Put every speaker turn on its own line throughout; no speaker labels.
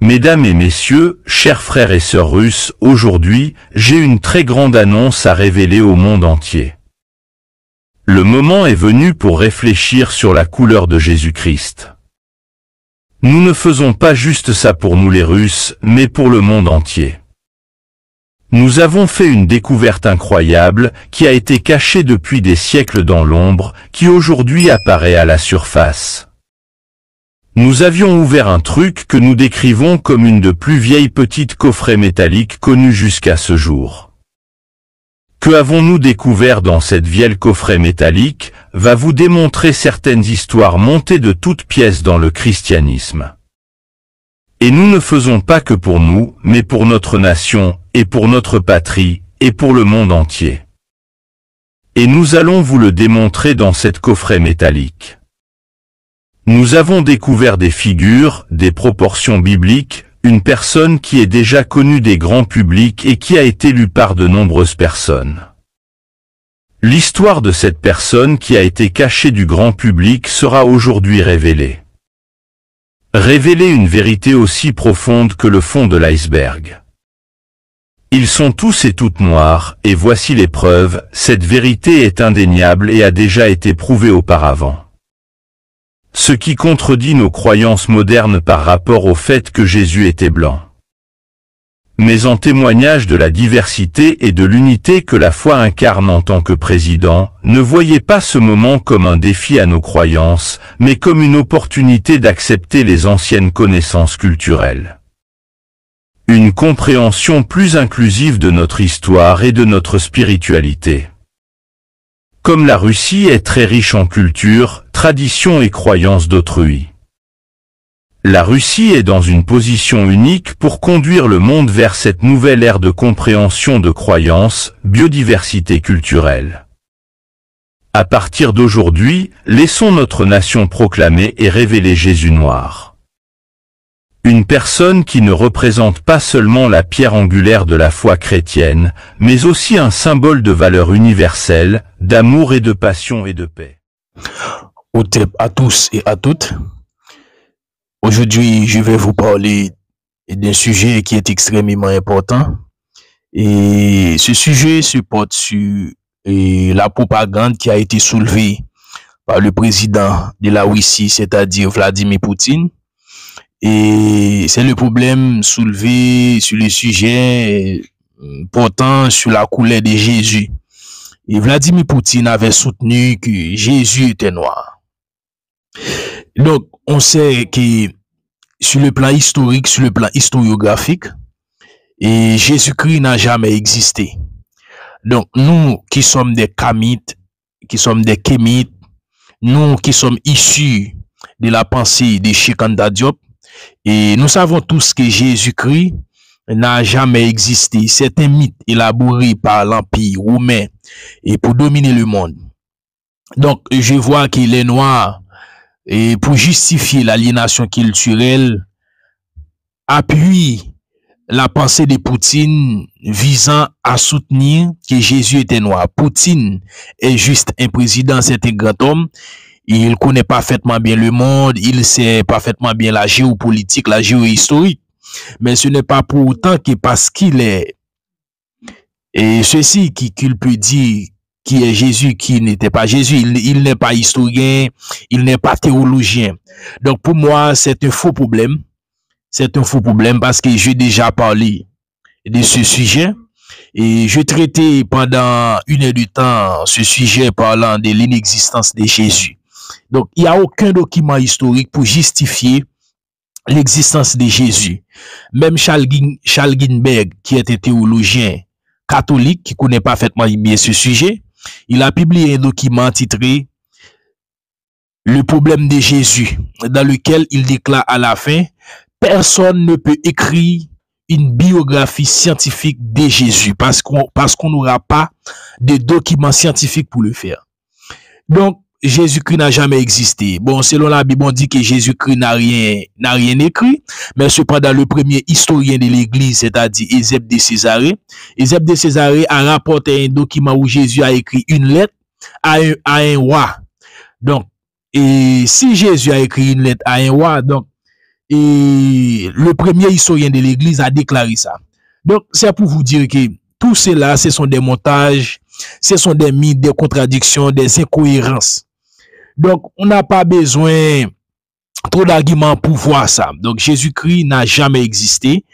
Mesdames et messieurs, chers frères et sœurs russes, aujourd'hui, j'ai une très grande annonce à révéler au monde entier. Le moment est venu pour réfléchir sur la couleur de Jésus-Christ. Nous ne faisons pas juste ça pour nous les Russes, mais pour le monde entier. Nous avons fait une découverte incroyable, qui a été cachée depuis des siècles dans l'ombre, qui aujourd'hui apparaît à la surface. Nous avions ouvert un truc que nous décrivons comme une de plus vieilles petites coffrets métalliques connues jusqu'à ce jour. Que avons-nous découvert dans cette vieille coffret métallique, va vous démontrer certaines histoires montées de toutes pièces dans le christianisme. Et nous ne faisons pas que pour nous, mais pour notre nation, et pour notre patrie, et pour le monde entier. Et nous allons vous le démontrer dans cette coffret métallique. Nous avons découvert des figures, des proportions bibliques, une personne qui est déjà connue des grands publics et qui a été lue par de nombreuses personnes. L'histoire de cette personne qui a été cachée du grand public sera aujourd'hui révélée. Révéler une vérité aussi profonde que le fond de l'iceberg. Ils sont tous et toutes noirs, et voici les preuves, cette vérité est indéniable et a déjà été prouvée auparavant. Ce qui contredit nos croyances modernes par rapport au fait que Jésus était blanc. Mais en témoignage de la diversité et de l'unité que la foi incarne en tant que président, ne voyez pas ce moment comme un défi à nos croyances, mais comme une opportunité d'accepter les anciennes connaissances culturelles. Une compréhension plus inclusive de notre histoire et de notre spiritualité. Comme la Russie est très riche en culture, traditions et croyances d'autrui. La Russie est dans une position unique pour conduire le monde vers cette nouvelle ère de compréhension de croyances, biodiversité culturelle. À partir d'aujourd'hui, laissons notre nation proclamer et révéler Jésus noir. Une personne qui ne représente pas seulement la pierre angulaire de la foi chrétienne, mais aussi un symbole de valeur universelle, d'amour et de passion et de paix.
Au thème à tous et à toutes. Aujourd'hui, je vais vous parler d'un sujet qui est extrêmement important. Et ce sujet se porte sur la propagande qui a été soulevée par le président de la Russie, c'est-à-dire Vladimir Poutine. Et c'est le problème soulevé sur le sujet portant sur la couleur de Jésus. Et Vladimir Poutine avait soutenu que Jésus était noir. Donc, on sait que sur le plan historique, sur le plan historiographique, et Jésus-Christ n'a jamais existé. Donc, nous qui sommes des Kamites, qui sommes des Kémites, nous qui sommes issus de la pensée de Cheikh Anta Diop, et nous savons tous que Jésus-Christ n'a jamais existé. C'est un mythe élaboré par l'Empire romain et pour dominer le monde. Donc, je vois que les Noirs, et pour justifier l'aliénation culturelle, appuient la pensée de Poutine visant à soutenir que Jésus était noir. Poutine est juste un président, c'est un grand homme. Il connaît parfaitement bien le monde, il sait parfaitement bien la géopolitique, la géohistorique. Mais ce n'est pas pour autant que parce qu'il est ceci qu'il peut dire qui est Jésus, qui n'était pas Jésus. Il n'est pas historien, il n'est pas théologien. Donc pour moi, c'est un faux problème. C'est un faux problème parce que j'ai déjà parlé de ce sujet. Et je traitais pendant 1 heure de temps ce sujet parlant de l'inexistence de Jésus. Donc, il n'y a aucun document historique pour justifier l'existence de Jésus. Même Charles Ginberg, qui est un théologien catholique, qui connaît parfaitement bien ce sujet, il a publié un document titré « Le problème de Jésus », dans lequel il déclare à la fin « Personne ne peut écrire une biographie scientifique de Jésus parce qu'on n'aura pas de documents scientifiques pour le faire. » Donc, Jésus-Christ n'a jamais existé. Bon, selon la Bible, on dit que Jésus-Christ n'a rien écrit, mais cependant, le premier historien de l'Église, c'est-à-dire Eusèbe de Césarée, a rapporté un document où Jésus a écrit une lettre à un roi. Donc, et si Jésus a écrit une lettre à un roi, donc, et le premier historien de l'Église a déclaré ça. Donc, c'est pour vous dire que tout cela, ce sont des montages, ce sont des mythes, des contradictions, des incohérences. Donc, on n'a pas besoin trop d'arguments pour voir ça. Donc, Jésus-Christ n'a jamais existé.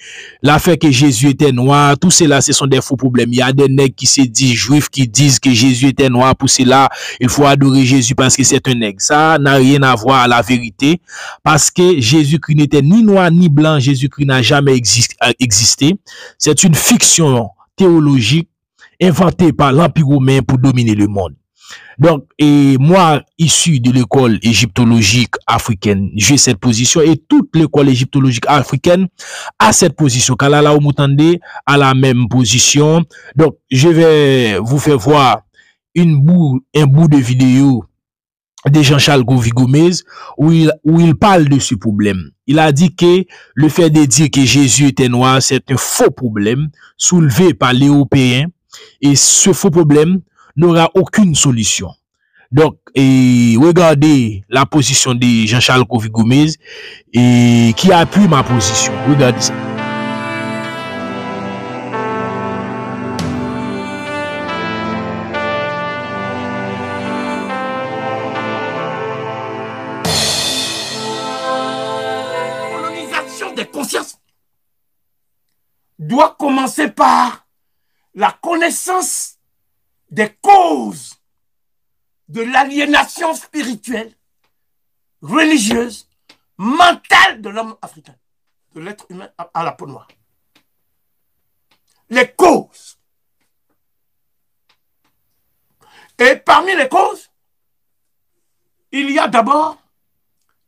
L'affaire que Jésus était noir, tout cela, ce sont des faux problèmes. Il y a des nègres qui se disent juifs, qui disent que Jésus était noir. Pour cela, il faut adorer Jésus parce que c'est un nègre. Ça n'a rien à voir à la vérité. Parce que Jésus-Christ n'était ni noir ni blanc. Jésus-Christ n'a jamais existé. C'est une fiction théologique inventée par l'Empire romain pour dominer le monde. Donc, et moi, issu de l'école égyptologique africaine, j'ai cette position et toute l'école égyptologique africaine a cette position. Kalala Omutande a la même position. Donc, je vais vous faire voir un bout de vidéo de Jean-Charles Govy-Gomez où il parle de ce problème. Il a dit que le fait de dire que Jésus était noir, c'est un faux problème soulevé par les Européens et ce faux problème n'aura aucune solution. Donc, regardez la position de Jean-Charles Govy-Gomez et qui appuie ma position. Regardez ça.
Colonisation des consciences doit commencer par la connaissance des causes de l'aliénation spirituelle, religieuse, mentale de l'homme africain, de l'être humain à la peau noire. Les causes. Et parmi les causes, il y a d'abord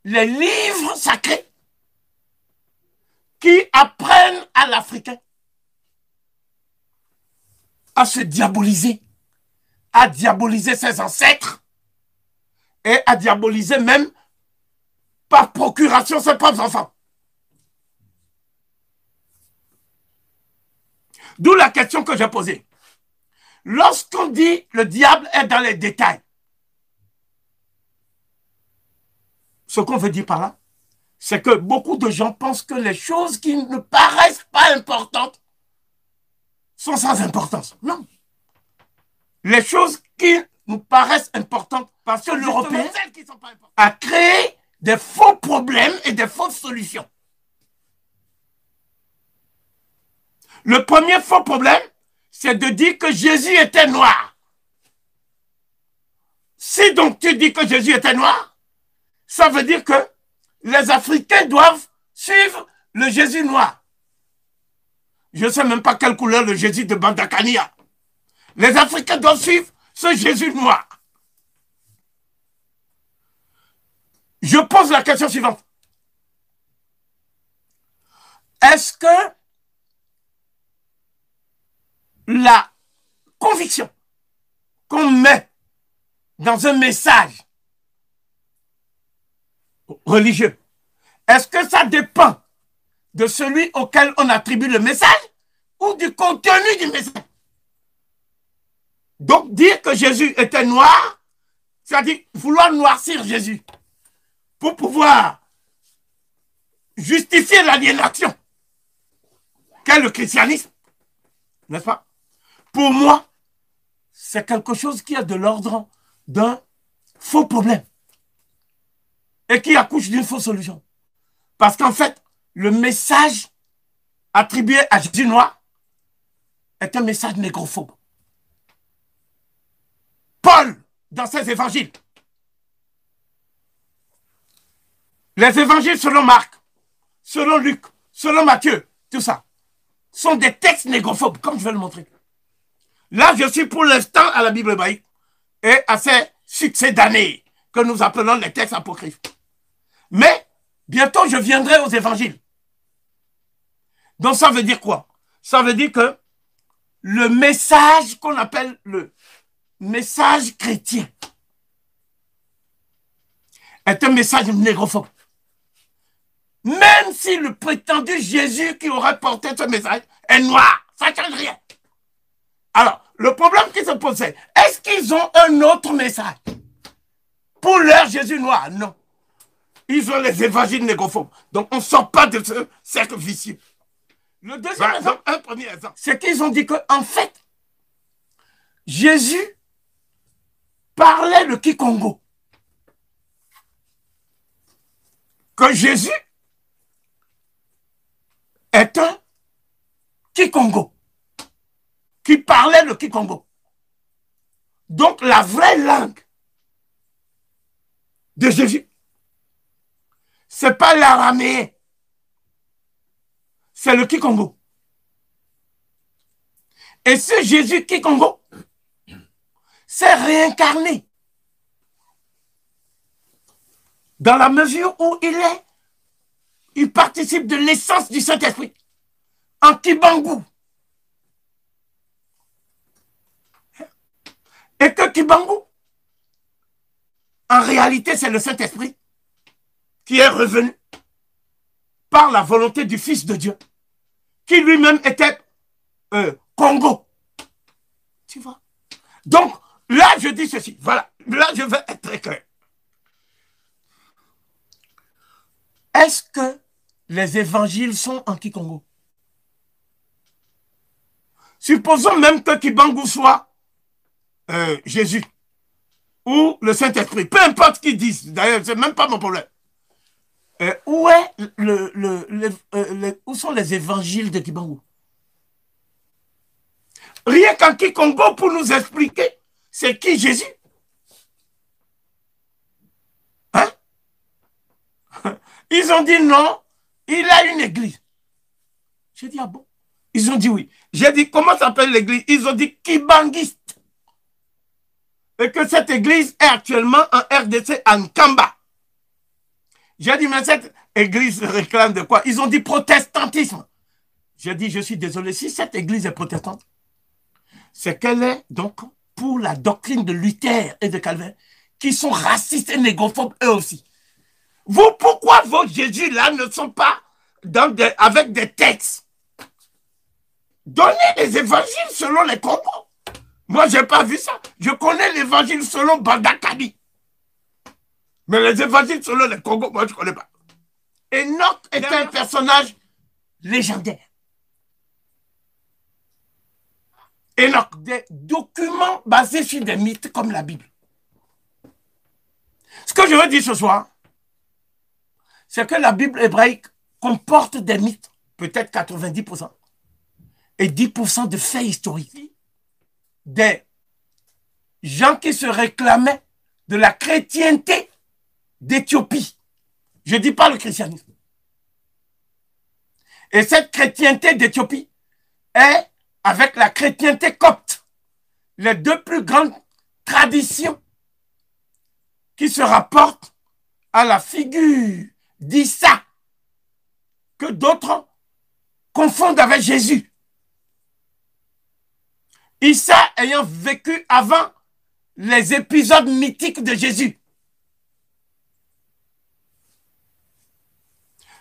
les livres sacrés qui apprennent à l'Africain à se diaboliser, à diaboliser ses ancêtres et à diaboliser même par procuration ses propres enfants. D'où la question que j'ai posée. Lorsqu'on dit le diable est dans les détails, ce qu'on veut dire par là, c'est que beaucoup de gens pensent que les choses qui ne paraissent pas importantes sont sans importance. Non. Les choses qui nous paraissent importantes parce que l'Européen a créé des faux problèmes et des fausses solutions. Le premier faux problème, c'est de dire que Jésus était noir. Si donc tu dis que Jésus était noir, ça veut dire que les Africains doivent suivre le Jésus noir. Je ne sais même pas quelle couleur le Jésus de Bandakania. Les Africains doivent suivre ce Jésus noir. Je pose la question suivante. Est-ce que la conviction qu'on met dans un message religieux, est-ce que ça dépend de celui auquel on attribue le message ou du contenu du message? Donc, dire que Jésus était noir, c'est-à-dire vouloir noircir Jésus pour pouvoir justifier l'aliénation qu'est le christianisme, n'est-ce pas? Pour moi, c'est quelque chose qui est de l'ordre d'un faux problème et qui accouche d'une fausse solution. Parce qu'en fait, le message attribué à Jésus noir est un message négrophobe. Paul, dans ses évangiles, les évangiles selon Marc, selon Luc, selon Matthieu, tout ça, sont des textes négrophobes, comme je vais le montrer. Là, je suis pour l'instant à la Bible hébraïque et à ces succès d'années que nous appelons les textes apocryphes. Mais, bientôt, je viendrai aux évangiles. Donc, ça veut dire quoi? Ça veut dire que le message qu'on appelle le message chrétien est un message négrophobe. Même si le prétendu Jésus qui aurait porté ce message est noir, ça ne change rien. Alors, le problème qui se pose, c'est est-ce qu'ils ont un autre message pour leur Jésus noir? Non. Ils ont les évangiles négophobes. Donc, on ne sort pas de ce cercle vicieux. Le deuxième exemple, un premier exemple, c'est qu'ils ont dit qu'en fait, Jésus parlait le Kikongo. Que Jésus est un Kikongo qui parlait le Kikongo. Donc la vraie langue de Jésus, c'est pas l'araméen, c'est le Kikongo. Et ce Jésus Kikongo s'est réincarné dans la mesure où il participe de l'essence du Saint-Esprit en Kibangu. Et que Kibangu, en réalité, c'est le Saint-Esprit qui est revenu par la volonté du Fils de Dieu, qui lui-même était Congo. Tu vois? Donc, là, je dis ceci. Voilà. Là, je vais être très clair. Est-ce que les évangiles sont en Kikongo? Supposons même que Kibangu soit Jésus ou le Saint-Esprit. Peu importe ce qu'ils disent. D'ailleurs, ce n'est même pas mon problème. Où sont les évangiles de Kibangu? Rien qu'en Kikongo pour nous expliquer c'est qui Jésus. Hein? Ils ont dit non, il a une église. J'ai dit ah bon? Ils ont dit oui. J'ai dit comment s'appelle l'église? Ils ont dit Kibanguiste. Et que cette église est actuellement en RDC en Kamba. J'ai dit mais cette église réclame de quoi? Ils ont dit protestantisme. J'ai dit je suis désolé, si cette église est protestante, c'est qu'elle est donc pour la doctrine de Luther et de Calvin, qui sont racistes et négophobes eux aussi. Vous, pourquoi vos Jésus-là ne sont pas avec des textes? Donnez les évangiles selon les Congos. Moi, je n'ai pas vu ça. Je connais l'évangile selon Bandakani. Mais les évangiles selon les Congos, moi, je ne connais pas. Enoch est un personnage légendaire. Enoch, des documents basés sur des mythes comme la Bible. Ce que je veux dire ce soir, c'est que la Bible hébraïque comporte des mythes, peut-être 90%, et 10% de faits historiques. Des gens qui se réclamaient de la chrétienté d'Éthiopie. Je ne dis pas le christianisme. Et cette chrétienté d'Éthiopie est avec la chrétienté copte, les deux plus grandes traditions qui se rapportent à la figure d'Issa, que d'autres confondent avec Jésus. Issa ayant vécu avant les épisodes mythiques de Jésus.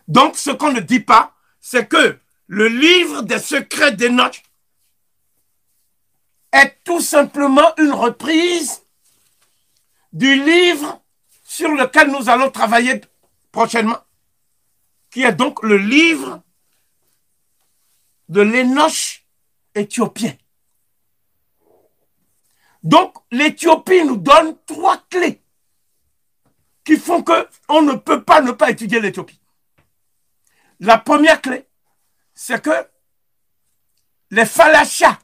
Donc, ce qu'on ne dit pas, c'est que le livre des secrets d'Enoch est tout simplement une reprise du livre sur lequel nous allons travailler prochainement, qui est donc le livre de l'Enoch éthiopien. Donc, l'Éthiopie nous donne 3 clés qui font qu'on ne peut pas ne pas étudier l'Éthiopie. La première clé, c'est que les Falachas,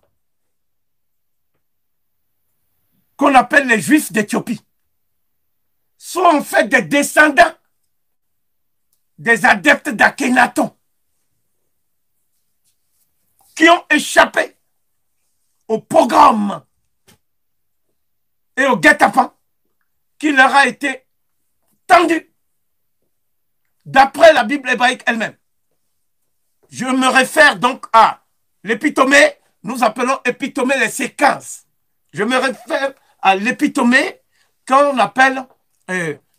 qu'on appelle les Juifs d'Éthiopie, sont en fait des descendants des adeptes d'Akhenaton qui ont échappé au pogrom et au guet-apens qui leur a été tendu d'après la Bible hébraïque elle-même. Je me réfère donc à l'épitomée, nous appelons épitomée les séquences. Je me réfère à l'épitomée qu'on appelle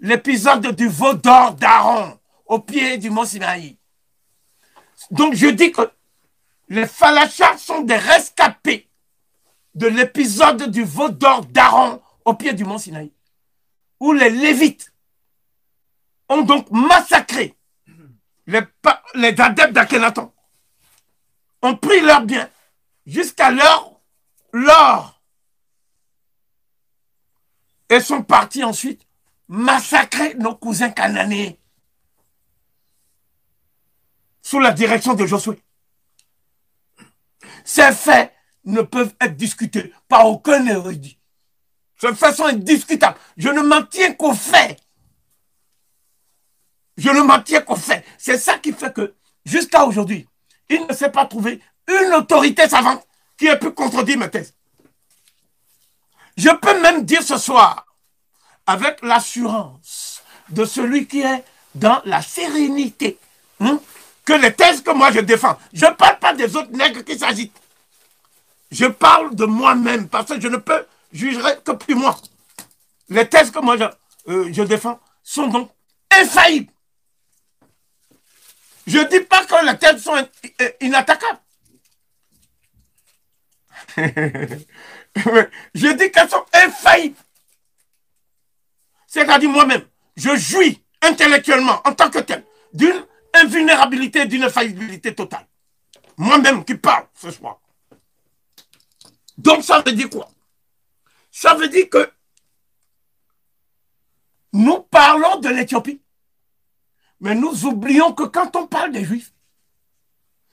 l'épisode du veau d'or d'Aaron au pied du mont Sinaï. Donc je dis que les Falachas sont des rescapés de l'épisode du veau d'or d'Aaron au pied du mont Sinaï, où les Lévites ont donc massacré les adeptes d'Akhenaton, ont pris leurs biens jusqu'à l'or et sont partis ensuite massacrer nos cousins cananéens sous la direction de Josué. Ces faits ne peuvent être discutés par aucun érudit. Ces faits sont indiscutables. Je ne m'en tiens qu'aux faits. Je ne m'en tiens qu'aux faits. C'est ça qui fait que, jusqu'à aujourd'hui, il ne s'est pas trouvé une autorité savante qui ait pu contredire mes thèses. Je peux même dire ce soir, avec l'assurance de celui qui est dans la sérénité, que les thèses que moi je défends, je ne parle pas des autres nègres qui s'agitent. Je parle de moi-même, parce que je ne peux juger que plus moi. Les thèses que moi je défends sont donc infaillibles. Je ne dis pas que les thèses sont inattaquables. Je dis qu'elles sont infaillibles. C'est-à-dire moi-même, je jouis intellectuellement, en tant que tel, d'une invulnérabilité, d'une infaillibilité totale. Moi-même qui parle ce soir. Donc ça veut dire quoi? Ça veut dire que nous parlons de l'Éthiopie, mais nous oublions que quand on parle des Juifs,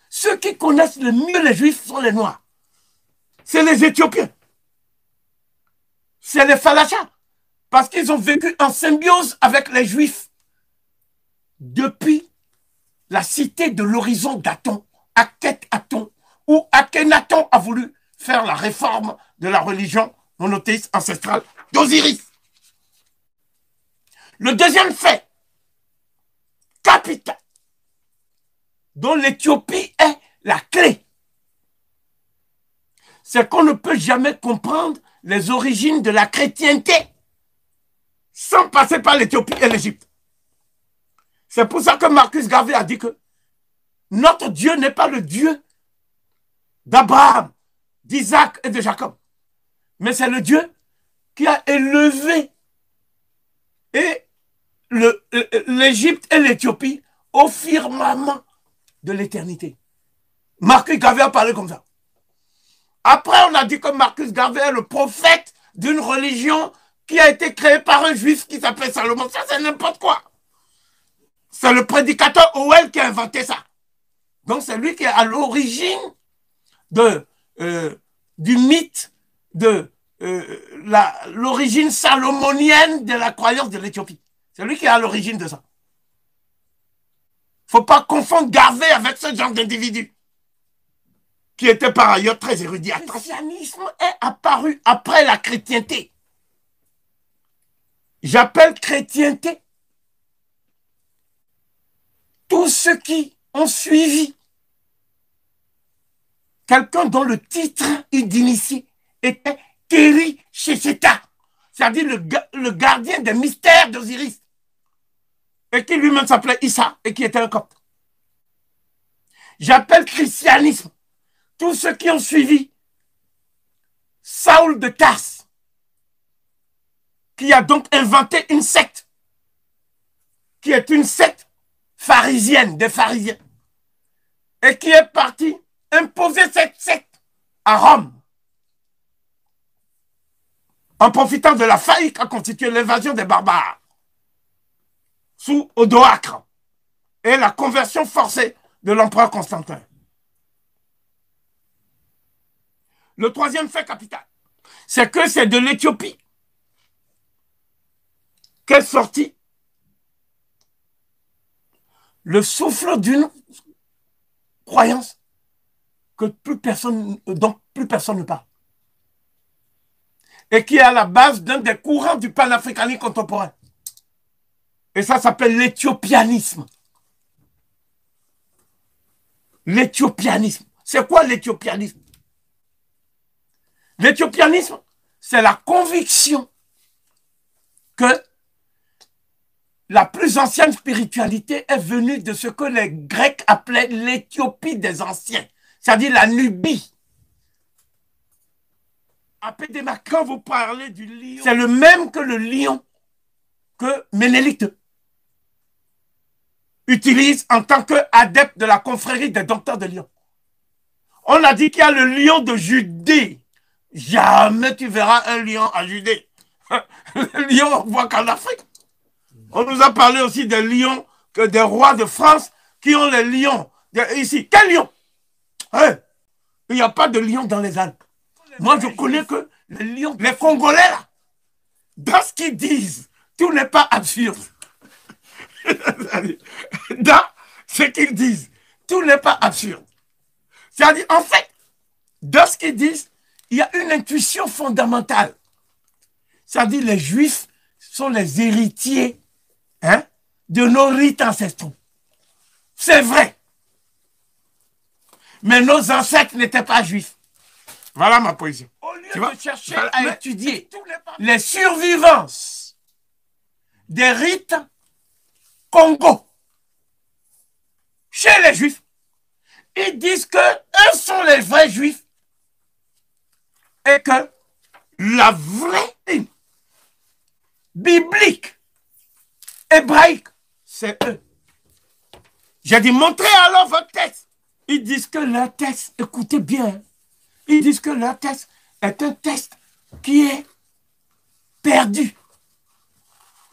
ceux qui connaissent le mieux les Juifs sont les Noirs. C'est les Éthiopiens. C'est les Falachas. Parce qu'ils ont vécu en symbiose avec les Juifs depuis la cité de l'horizon d'Aton, Akhet-Aton, où Akhenaton a voulu faire la réforme de la religion monothéiste ancestrale d'Osiris. Le deuxième fait capital dont l'Éthiopie est la clé, c'est qu'on ne peut jamais comprendre les origines de la chrétienté sans passer par l'Éthiopie et l'Égypte. C'est pour ça que Marcus Garvey a dit que notre Dieu n'est pas le Dieu d'Abraham, d'Isaac et de Jacob, mais c'est le Dieu qui a élevé l'Égypte et l'Éthiopie au firmament de l'éternité. Marcus Garvey a parlé comme ça. Après, on a dit que Marcus Garvey est le prophète d'une religion qui a été créée par un juif qui s'appelle Salomon. Ça, c'est n'importe quoi. C'est le prédicateur Howell qui a inventé ça. Donc, c'est lui qui est à l'origine du mythe de l'origine salomonienne de la croyance de l'Éthiopie. C'est lui qui est à l'origine de ça. Il ne faut pas confondre Garvey avec ce genre d'individu, qui était par ailleurs très érudit. Le christianisme est apparu après la chrétienté. J'appelle chrétienté tous ceux qui ont suivi quelqu'un dont le titre d'initié était Kéri Shesheta, c'est-à-dire le gardien des mystères d'Osiris, et qui lui-même s'appelait Issa et qui était un copte. J'appelle christianisme tous ceux qui ont suivi Saoul de Tarse, qui a donc inventé une secte, qui est une secte pharisienne, des pharisiens, et qui est parti imposer cette secte à Rome, en profitant de la faillite qu'a constitué l'invasion des barbares sous Odoacre et la conversion forcée de l'empereur Constantin. Le troisième fait capital, c'est que c'est de l'Éthiopie qu'est sorti le souffle d'une croyance que dont plus personne ne parle, et qui est à la base d'un des courants du panafricanisme contemporain. Et ça s'appelle l'éthiopianisme. L'éthiopianisme. C'est quoi l'éthiopianisme? L'éthiopianisme, c'est la conviction que la plus ancienne spiritualité est venue de ce que les Grecs appelaient l'Éthiopie des anciens, c'est-à-dire la Nubie. Apédéma, quand vous parlez du lion, c'est le même que le lion que Ménélite. utilise en tant qu'adepte de la confrérie des docteurs de Lyon. On a dit qu'il y a le lion de Judée. Jamais tu verras un lion à Judée. Le lion, on voit qu'en Afrique. On nous a parlé aussi des lions, que des rois de France qui ont les lions. Ici, quel lion? Hein? Il n'y a pas de lion dans les Alpes. Moi, je connais que les lions, les Congolais, là, dans ce qu'ils disent, tout n'est pas absurde. Dans ce qu'ils disent, tout n'est pas absurde. C'est-à-dire, en fait, dans ce qu'ils disent, il y a une intuition fondamentale. C'est-à-dire, les Juifs sont les héritiers de nos rites ancestraux. C'est vrai. Mais nos ancêtres n'étaient pas juifs. Voilà ma position. Au lieu de chercher à étudier les survivances des rites Congo chez les juifs, ils disent que eux sont les vrais juifs et que la vraie hymne biblique hébraïque, c'est eux. J'ai dit, montrez alors votre texte. Ils disent que leur texte, écoutez bien, ils disent que leur texte est un texte qui est perdu.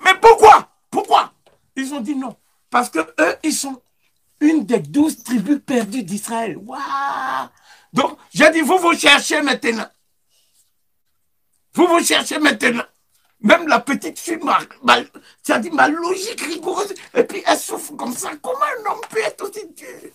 Mais pourquoi? Pourquoi? Ils ont dit non. Parce que eux, ils sont une des 12 tribus perdues d'Israël. Waouh! Donc, j'ai dit, vous cherchez maintenant. Vous cherchez maintenant. Même la petite fille, c'est-à-dire ma logique rigoureuse, et puis elle souffre comme ça. Comment un homme peut être aussi dur?